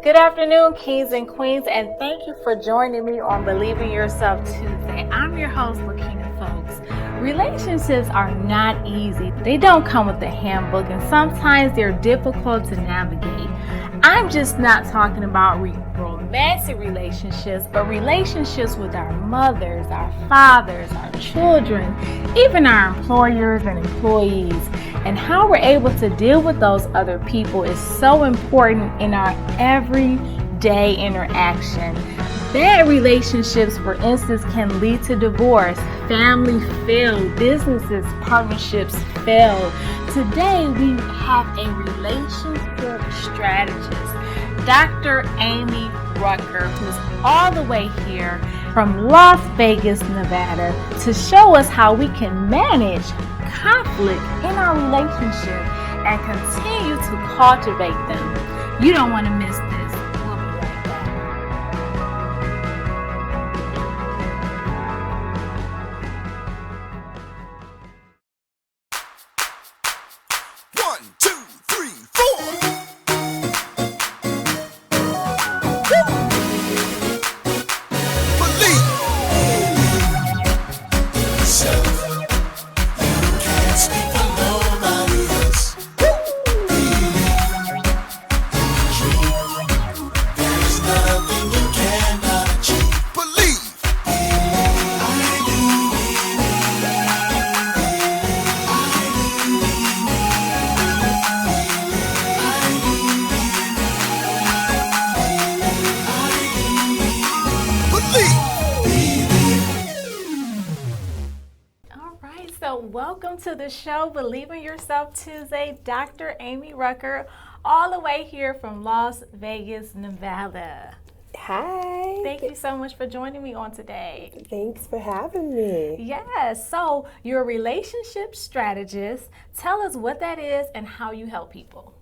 Good afternoon, kings and queens, and thank you for joining me on Believing Yourself Tuesday. I'm your host, Lakina Folks. Relationships are not easy. They don't come with a handbook, and sometimes they're difficult to navigate. I'm just not talking about romantic relationships, but relationships with our mothers, our fathers, our children, even our employers and employees. And how we're able to deal with those other people is so important in our everyday interaction. Bad relationships, for instance, can lead to divorce, family fail, businesses, partnerships fail. Today, we have a relationship strategist, Dr. Amy Rucker, who's all the way here from Las Vegas, Nevada, to show us how we can manage conflict in our relationship and continue to cultivate them. You don't want to miss this. We'll be right back. One, two, three, four. Believe yourself. You can't speak for nobody else. Believe dream. There's nothing you cannot achieve. Believe. All right, so welcome to the show, Believing Yourself Tuesday. Dr. Amy Rucker, all the way here from Las Vegas, Nevada. Hi. Thank you so much for joining me on today. Thanks for having me. Yes, so you're a relationship strategist. Tell us what that is and how you help people.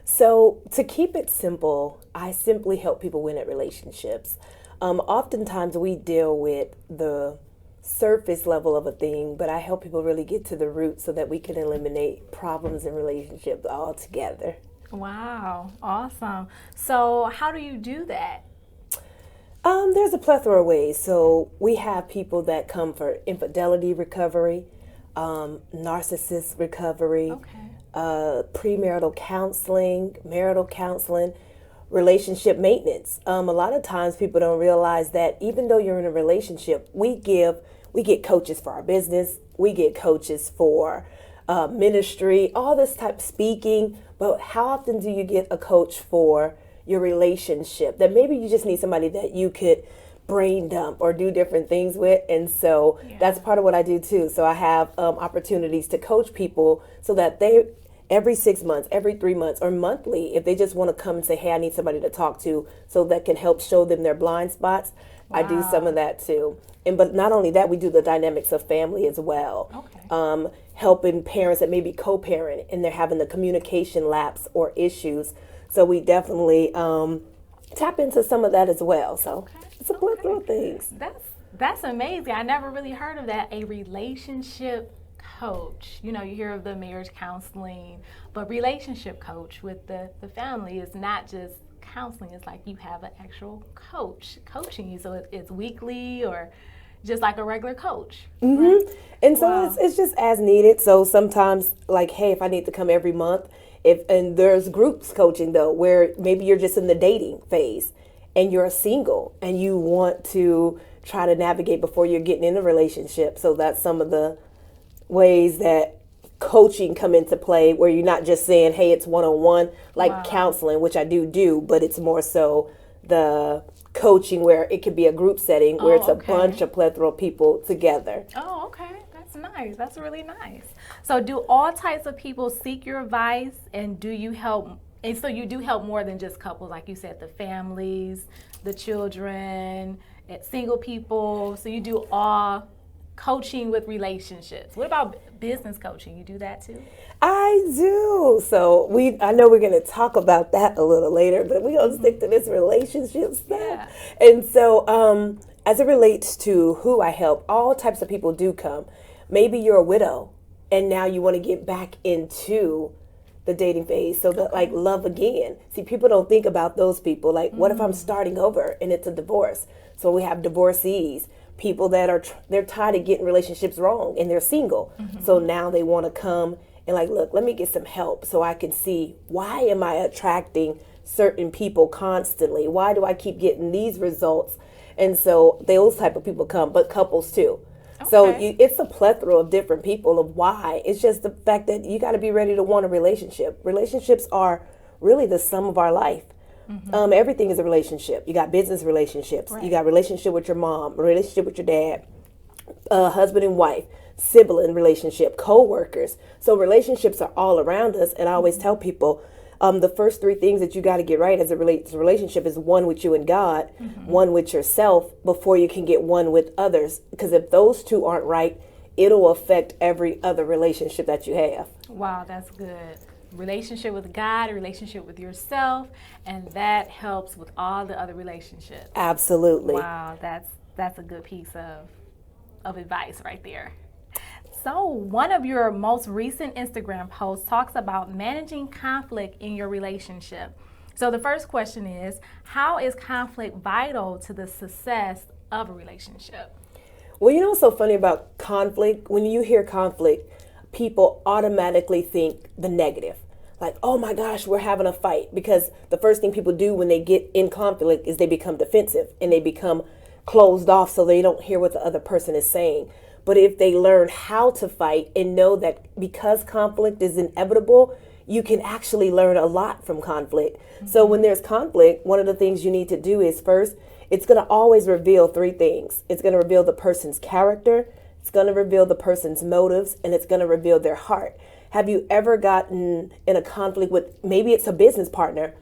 So, to keep it simple, I simply help people win at relationships. Oftentimes, we deal with the surface level of a thing, but I help people really get to the root so that we can eliminate problems in relationships altogether. Wow, awesome. So how do you do that? There's a plethora of ways. So, we have people that come for infidelity recovery, narcissist recovery, premarital counseling, marital counseling, relationship maintenance. A lot of times people don't realize that even though you're in a relationship, we get coaches for our business, we get coaches for ministry, all this type of speaking. But how often do you get a coach for your relationship that maybe you just need somebody that you could brain dump or do different things with? And so that's part of what I do too. So I have opportunities to coach people so that they every 6 months, every 3 months, or monthly, if they just want to come and say, hey, I need somebody to talk to so that can help show them their blind spots. Wow. I do some of that too. But not only that, we do the dynamics of family as well. Okay. Helping parents that maybe co-parent and they're having the communication lapse or issues. So we definitely tap into some of that as well. So it's a plethora of things. That's amazing. I never really heard of that, a relationship coach. You know, you hear of the marriage counseling, but relationship coach with the family is not just counseling. It's like you have an actual coach coaching you. So it's weekly or just like a regular coach. Mm-hmm. Right? And so it's just as needed. So sometimes like, hey, if I need to come every month, and there's groups coaching though, where maybe you're just in the dating phase and you're single and you want to try to navigate before you're getting in a relationship. So that's some of the ways that coaching come into play, where you're not just saying, hey, it's one-on-one like counseling, which I do, but it's more so the coaching where it could be a group setting where it's a bunch of plethora of people together. Oh, okay. That's nice. That's really nice. So do all types of people seek your advice, and do you help? And so you do help more than just couples, like you said, the families, the children, single people. So you do all coaching with relationships. What about business coaching? You do that too? I do. So I know we're going to talk about that a little later, but we're going to stick to this relationship stuff. Yeah. And so as it relates to who I help, all types of people do come. Maybe you're a widow and now you want to get back into the dating phase. So the like love again. See, people don't think about those people. Like, what if I'm starting over and it's a divorce? So we have divorcees, people that are they're tired of getting relationships wrong and they're single. So now they want to come and like, look, let me get some help so I can see, why am I attracting certain people constantly? Why do I keep getting these results? And so those type of people come, but couples too. So it's a plethora of different people of why. It's just the fact that you got to be ready to want a relationship. Relationships are really the sum of our life. Everything is a relationship. You got business relationships. You got relationship with your mom, relationship with your dad, husband and wife, sibling relationship, co-workers. So relationships are all around us. And I always tell people, the first three things that you got to get right as it relates to relationship is one with you and God, one with yourself, before you can get one with others. Because if those two aren't right, it'll affect every other relationship that you have. Wow, that's good. Relationship with God, a relationship with yourself, and that helps with all the other relationships. Absolutely. Wow, that's a good piece of advice right there. So one of your most recent Instagram posts talks about managing conflict in your relationship. So the first question is, how is conflict vital to the success of a relationship? Well, you know what's so funny about conflict? When you hear conflict, people automatically think the negative. Like, oh my gosh, we're having a fight. Because the first thing people do when they get in conflict is they become defensive and they become closed off so they don't hear what the other person is saying. But if they learn how to fight and know that because conflict is inevitable, you can actually learn a lot from conflict. So when there's conflict, one of the things you need to do is first, it's going to always reveal three things. It's going to reveal the person's character, it's going to reveal the person's motives, and it's going to reveal their heart. Have you ever gotten in a conflict with, maybe it's a business partner,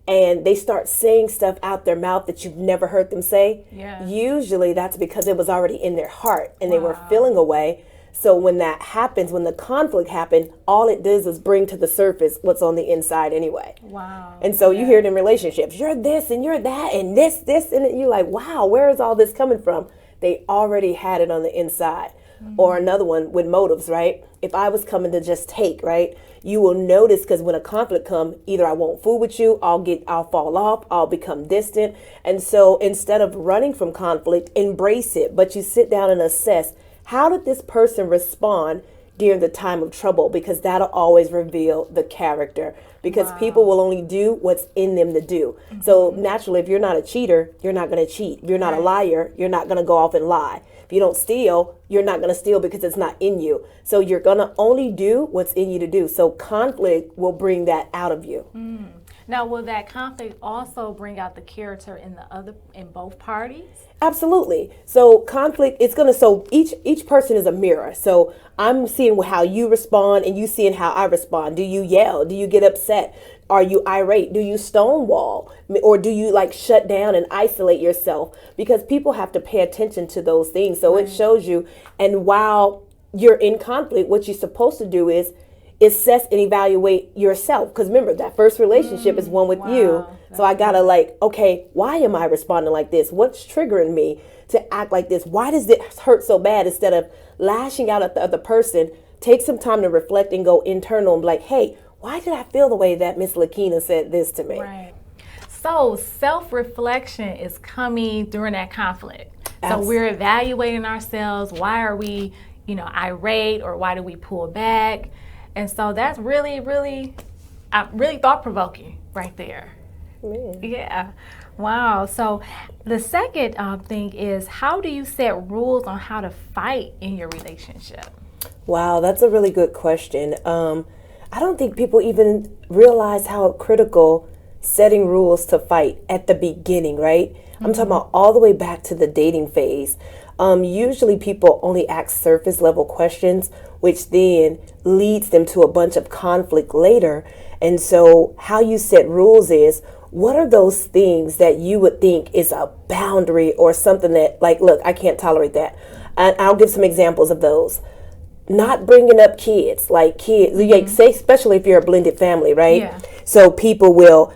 and they start saying stuff out their mouth that you've never heard them say? Yeah. Usually that's because it was already in their heart and they were feeling a way. So when that happens, when the conflict happened, all it does is bring to the surface what's on the inside anyway. Wow. And so you hear it in relationships. You're this and you're that and this, and you're like, wow, where is all this coming from? They already had it on the inside. Or another one with motives, right? If I was coming to just take, right? You will notice, because when a conflict comes, either I won't fool with you, I'll fall off, I'll become distant. And so instead of running from conflict, embrace it. But you sit down and assess, how did this person respond during the time of trouble? Because that'll always reveal the character. Because people will only do what's in them to do. So naturally, if you're not a cheater, you're not going to cheat. If you're not a liar, you're not going to go off and lie. If you don't steal, you're not going to steal because it's not in you. So you're going to only do what's in you to do. So conflict will bring that out of you. Now, will that conflict also bring out the character in both parties? Absolutely. So conflict, it's going to, so each person is a mirror. So I'm seeing how you respond and you seeing how I respond. Do you yell? Do you get upset? Are you irate? Do you stonewall? Or do you like shut down and isolate yourself? Because people have to pay attention to those things. So it shows you. And while you're in conflict, what you're supposed to do is assess and evaluate yourself. Because remember, that first relationship is one with you. So I got to like, okay, why am I responding like this? What's triggering me to act like this? Why does it hurt so bad? Instead of lashing out at the other person, take some time to reflect and go internal and be like, hey, why did I feel the way that Miss Lakina said this to me? Right. So self-reflection is coming during that conflict. So we're evaluating ourselves. Why are we, irate, or why do we pull back? And so that's really, really, really thought-provoking right there. Man. Yeah. Wow. So the second thing is, how do you set rules on how to fight in your relationship? Wow, that's a really good question. I don't think people even realize how critical setting rules to fight at the beginning, right? I'm talking about all the way back to the dating phase. Usually people only ask surface level questions, which then leads them to a bunch of conflict later. And so how you set rules is, what are those things that you would think is a boundary or something that, like, look, I can't tolerate that. And I'll give some examples of those. Not bringing up kids, like say, especially if you're a blended family, right? Yeah. So people will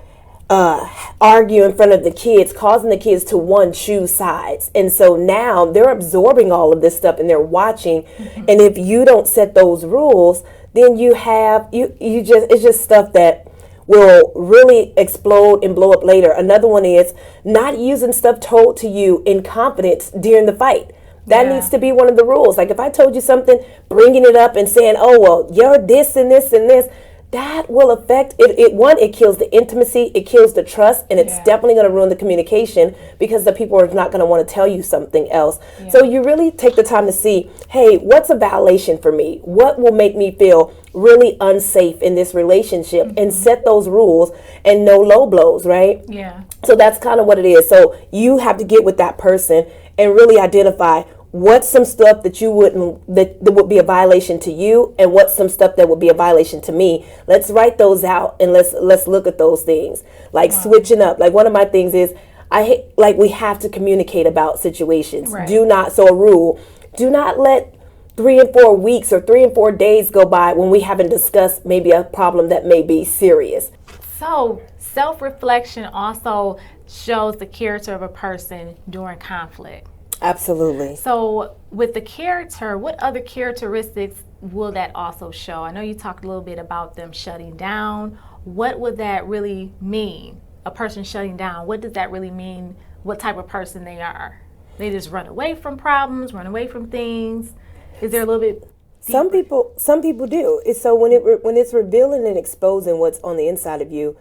argue in front of the kids, causing the kids to choose sides. And so now they're absorbing all of this stuff and they're watching. And if you don't set those rules, then you have you just it's just stuff that will really explode and blow up later. Another one is not using stuff told to you in confidence during the fight. That needs to be one of the rules. Like if I told you something, bringing it up and saying, "Oh well, you're this and this and this," that will affect it. It kills the intimacy, it kills the trust, and it's definitely going to ruin the communication because the people are not going to want to tell you something else. So you really take the time to see, hey, what's a violation for me? What will make me feel really unsafe in this relationship, and set those rules and no low blows, right? Yeah. So that's kind of what it is. So you have to get with that person and really identify what's some stuff that you wouldn't, that would be a violation to you, and what's some stuff that would be a violation to me. Let's write those out and let's look at those things. Like switching up. Like one of my things is we have to communicate about situations. Right. A rule, do not let 3 and 4 weeks or 3 and 4 days go by when we haven't discussed maybe a problem that may be serious. So self-reflection also shows the character of a person during conflict. Absolutely. So with the character, what other characteristics will that also show? I know you talked a little bit about them shutting down. What would that really mean? A person shutting down, what does that really mean? What type of person they are? They just run away from problems, run away from things? Is there a little bit deeper? Some people do. So when it's revealing and exposing what's on the inside of you,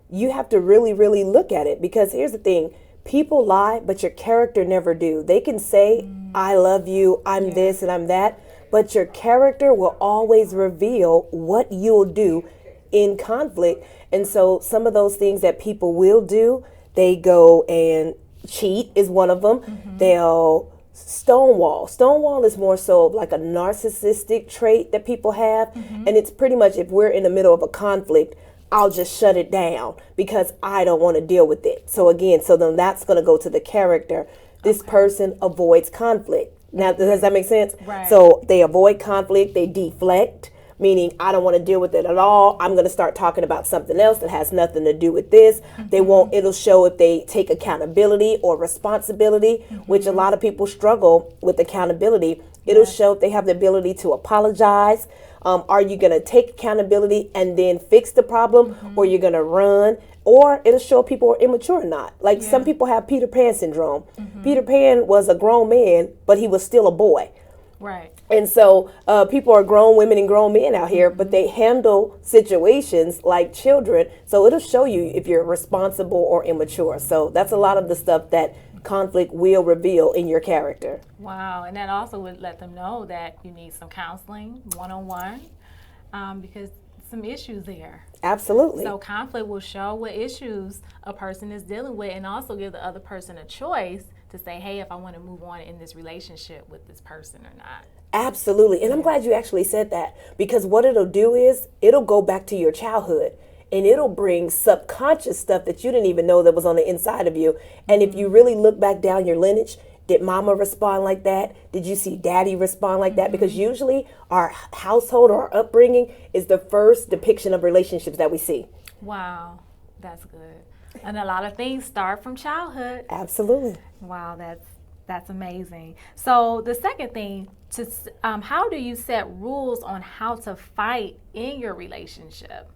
you have to really, really look at it, because here's the thing. People lie, but your character never do. They can say, I love you, I'm this and I'm that, but your character will always reveal what you'll do in conflict. And so some of those things that people will do, they go and cheat is one of them. They'll stonewall. Stonewall is more so like a narcissistic trait that people have. And it's pretty much, if we're in the middle of a conflict, I'll just shut it down because I don't want to deal with it. So then that's going to go to the character. This person avoids conflict. Now, does that make sense? Right. So they avoid conflict, they deflect, meaning I don't want to deal with it at all. I'm going to start talking about something else that has nothing to do with this. It'll show if they take accountability or responsibility, which a lot of people struggle with accountability. It'll show if they have the ability to apologize. Are you going to take accountability and then fix the problem, or you're going to run? Or it'll show people are immature or not. Like some people have Peter Pan syndrome. Peter Pan was a grown man, but he was still a boy. Right. And so people are grown women and grown men out here, but they handle situations like children. So it'll show you if you're responsible or immature. So that's a lot of the stuff that conflict will reveal in your character. Wow. And that also would let them know that you need some counseling one-on-one, because some issues there. Absolutely. So conflict will show what issues a person is dealing with, and also give the other person a choice to say, hey, if I want to move on in this relationship with this person or not. Absolutely. And I'm glad you actually said that, because what it'll do is it'll go back to your childhood, and it'll bring subconscious stuff that you didn't even know that was on the inside of you. And if you really look back down your lineage, did mama respond like that? Did you see daddy respond like that? Because usually our household or our upbringing is the first depiction of relationships that we see. Wow, that's good. And a lot of things start from childhood. Absolutely. Wow, that's amazing. So the second thing, how do you set rules on how to fight in your relationship?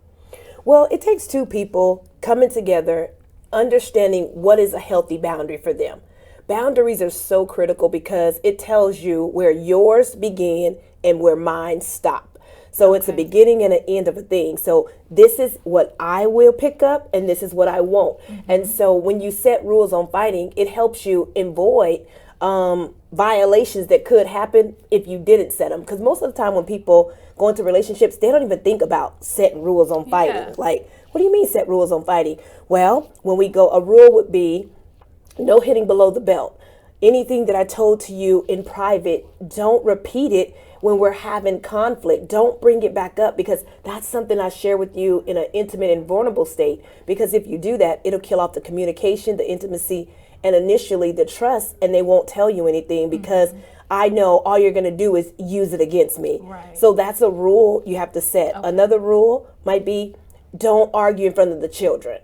Well, it takes two people coming together, understanding what is a healthy boundary for them. Boundaries are so critical because it tells you where yours begin and where mine stop. So it's a beginning and an end of a thing. So this is what I will pick up and this is what I won't. And so when you set rules on fighting, it helps you avoid violations that could happen if you didn't set them. Because most of the time when people go into relationships, they don't even think about setting rules on fighting. Yeah. Like, what do you mean set rules on fighting? Well, when we go, a rule would be no hitting below the belt. Anything that I told to you in private, don't repeat it when we're having conflict. Don't bring it back up, because that's something I share with you in an intimate and vulnerable state. Because if you do that, it'll kill off the communication, the intimacy, and initially the trust, and they won't tell you anything because I know all you're going to do is use it against me. Right. So that's a rule you have to set. Okay. Another rule might be don't argue in front of the children.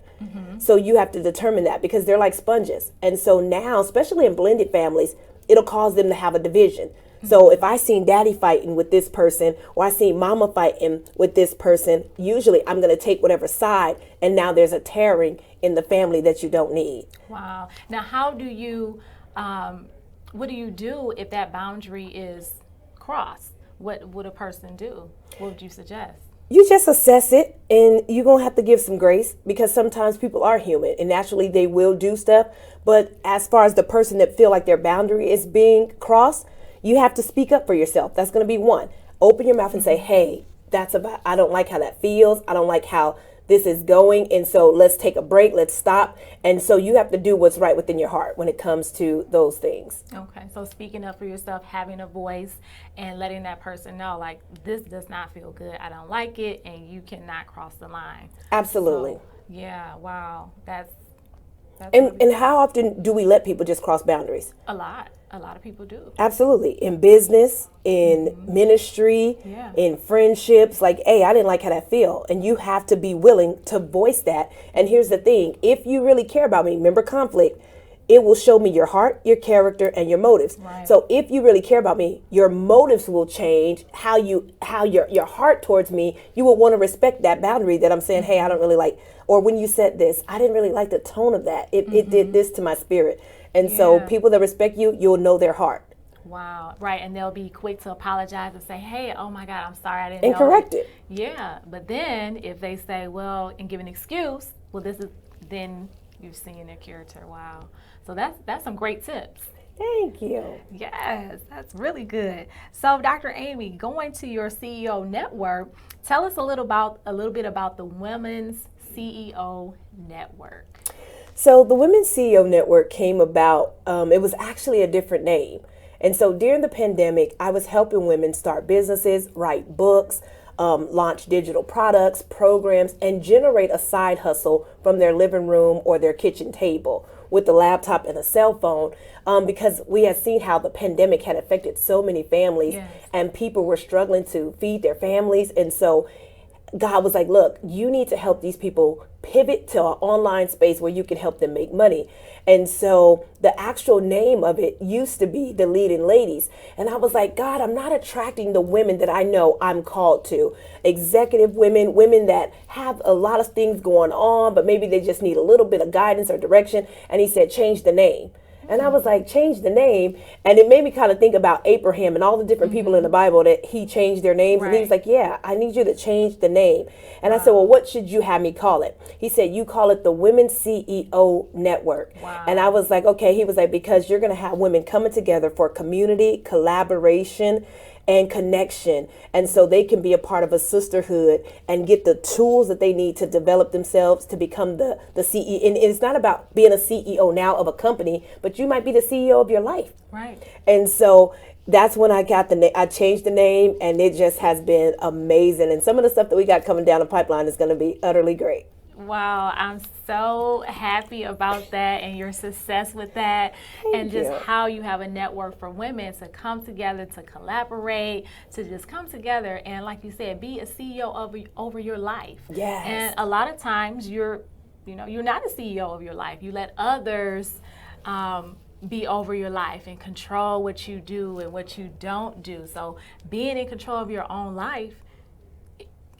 So you have to determine that, because they're like sponges. And so now, especially in blended families, it'll cause them to have a division. So if I seen daddy fighting with this person or I seen mama fighting with this person, usually I'm going to take whatever side, and now there's a tearing in the family that you don't need. Wow. Now, how do you, what do you do if that boundary is crossed? What would a person do? What would you suggest? You just assess it, and you're going to have to give some grace, because sometimes people are human and naturally they will do stuff. But as far as the person that feel like their boundary is being crossed, you have to speak up for yourself. That's going to be one. Open your mouth and say, hey, I don't like how that feels. I don't like how this is going. And so let's take a break. Let's stop. And so you have to do what's right within your heart when it comes to those things. Okay. So speaking up for yourself, having a voice, and letting that person know, like, this does not feel good. I don't like it. And you cannot cross the line. Absolutely. So, yeah. Wow. That's and how often do we let people just cross boundaries? a lot. A lot of people do. Absolutely. In business, in ministry, in friendships, like, hey, I didn't like how that feel. And you have to be willing to voice that. And here's the thing. If you really care about me, remember conflict, it will show me your heart, your character, and your motives. Right. So if you really care about me, your motives will change. How your heart towards me, you will want to respect that boundary that I'm saying, hey, I don't really like. Or when you said this, I didn't really like the tone of that. It did this to my spirit. And so people that respect you, you'll know their heart. Wow. Right. And they'll be quick to apologize and say, hey, oh my God, I'm sorry, I didn't know. And correct it. Yeah. But then if they say, well, and give an excuse, well, then you've seen their character. Wow. So that's some great tips. Thank you. Yes, that's really good. So, Dr. Amy, going to your CEO network, tell us a little bit about the Women's CEO Network. So the Women's CEO Network came about, it was actually a different name. And so during the pandemic, I was helping women start businesses, write books, launch digital products, programs, and generate a side hustle from their living room or their kitchen table with a laptop and a cell phone, because we had seen how the pandemic had affected so many families, and people were struggling to feed their families. And so God was like, look, you need to help these people pivot to an online space where you can help them make money. And so the actual name of it used to be the Leading Ladies. And I was like, God, I'm not attracting the women that I know I'm called to. Executive women, women that have a lot of things going on, but maybe they just need a little bit of guidance or direction. And he said, change the name. And I was like, change the name. And it made me kind of think about Abraham and all the different people in the Bible that he changed their names. Right. And he was like, yeah, I need you to change the name. And I said, well, what should you have me call it? He said, you call it the Women's CEO Network. Wow. And I was like, okay. He was like, because you're going to have women coming together for community, collaboration, and connection. And so they can be a part of a sisterhood and get the tools that they need to develop themselves to become the CEO. And it's not about being a CEO now of a company, but you might be the CEO of your life. Right. And so that's when I got I changed the name, and it just has been amazing. And some of the stuff that we got coming down the pipeline is going to be utterly great. Wow, I'm so happy about that and your success with that. Thank you. How you have a network for women to come together, to collaborate, to just come together and, like you said, be a CEO over your life. Yes. And a lot of times you're not a CEO of your life. You let others be over your life and control what you do and what you don't do. So being in control of your own life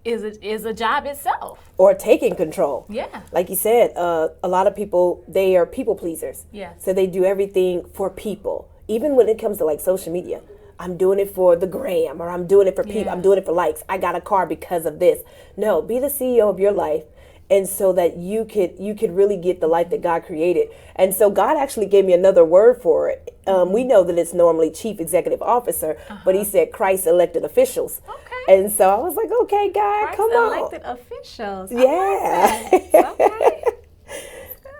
is a job itself. Or taking control. Yeah. Like you said, a lot of people, they are people pleasers. Yeah. So they do everything for people. Even when it comes to like social media. I'm doing it for the gram, or I'm doing it for people. I'm doing it for likes. I got a car because of this. No, be the CEO of your life. And so that you could really get the life that God created. And so God actually gave me another word for it. We know that it's normally chief executive officer, but he said Christ elected officials. Okay. And so I was like, okay, God, Christ come on. elected officials. Yeah. Okay.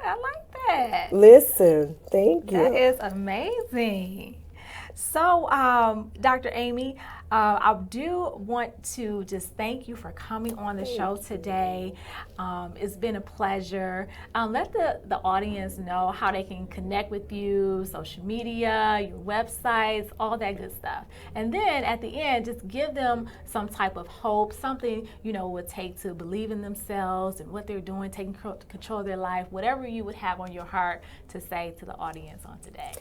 I like that. Listen, thank you. That is amazing. So, Dr. Amy, I do want to just thank you for coming on the show today. It's been a pleasure. Let the audience know how they can connect with you, social media, your websites, all that good stuff. And then at the end, just give them some type of hope, something, would take to believe in themselves and what they're doing, taking control of their life, whatever you would have on your heart to say to the audience on today.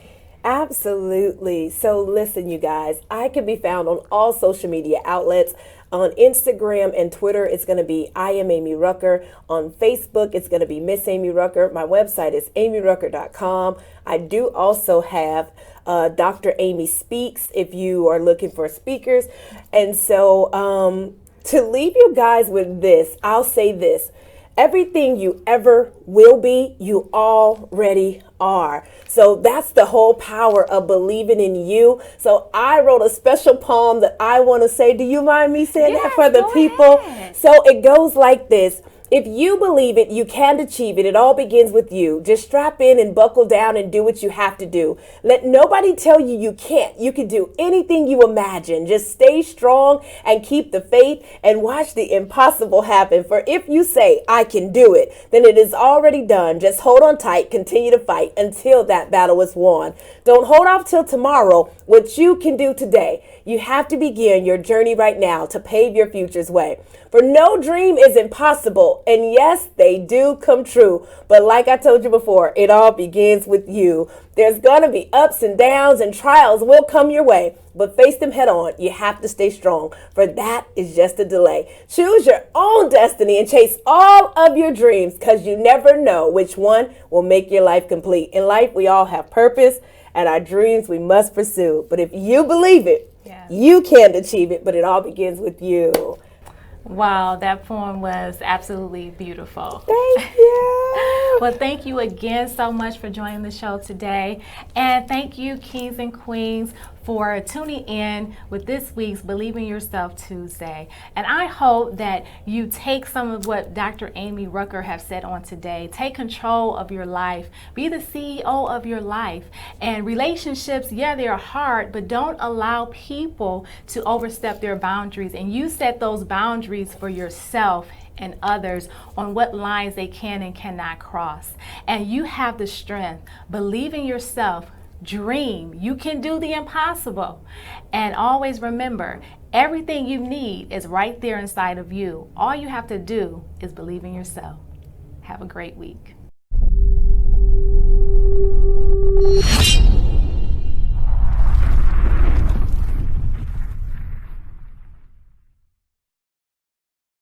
Absolutely. So listen, you guys, I can be found on all social media outlets. On Instagram and Twitter, it's going to be I am Amy Rucker. On Facebook, it's going to be Miss Amy Rucker. My website is amyrucker.com. I do also have Dr. Amy Speaks if you are looking for speakers. And so to leave you guys with this, I'll say this. Everything you ever will be, you already are. So that's the whole power of believing in you. So I wrote a special poem that I want to say. Do you mind me saying that for the people? Ahead. So it goes like this. If you believe it, you can achieve it. It all begins with you. Just strap in and buckle down and do what you have to do. Let nobody tell you you can't. You can do anything you imagine. Just stay strong and keep the faith and watch the impossible happen. For if you say, I can do it, then it is already done. Just hold on tight, continue to fight until that battle is won. Don't hold off till tomorrow what you can do today. You have to begin your journey right now to pave your future's way. For no dream is impossible. And yes, they do come true. But like I told you before, it all begins with you. There's going to be ups and downs and trials will come your way. But face them head on. You have to stay strong. For that is just a delay. Choose your own destiny and chase all of your dreams, because you never know which one will make your life complete. In life, we all have purpose, and our dreams we must pursue. But if you believe it, you can achieve it. But it all begins with you. Wow, that poem was absolutely beautiful. Thank you. Well, thank you again so much for joining the show today. And thank you, kings and queens, for tuning in with this week's Believe in Yourself Tuesday. And I hope that you take some of what Dr. Amy Rucker has said on today. Take control of your life. Be the CEO of your life. And relationships, yeah, they're hard, but don't allow people to overstep their boundaries. And you set those boundaries for yourself and others on what lines they can and cannot cross. And you have the strength. Believe in yourself. Dream. You can do the impossible. And always remember, everything you need is right there inside of you. All you have to do is believe in yourself. Have a great week.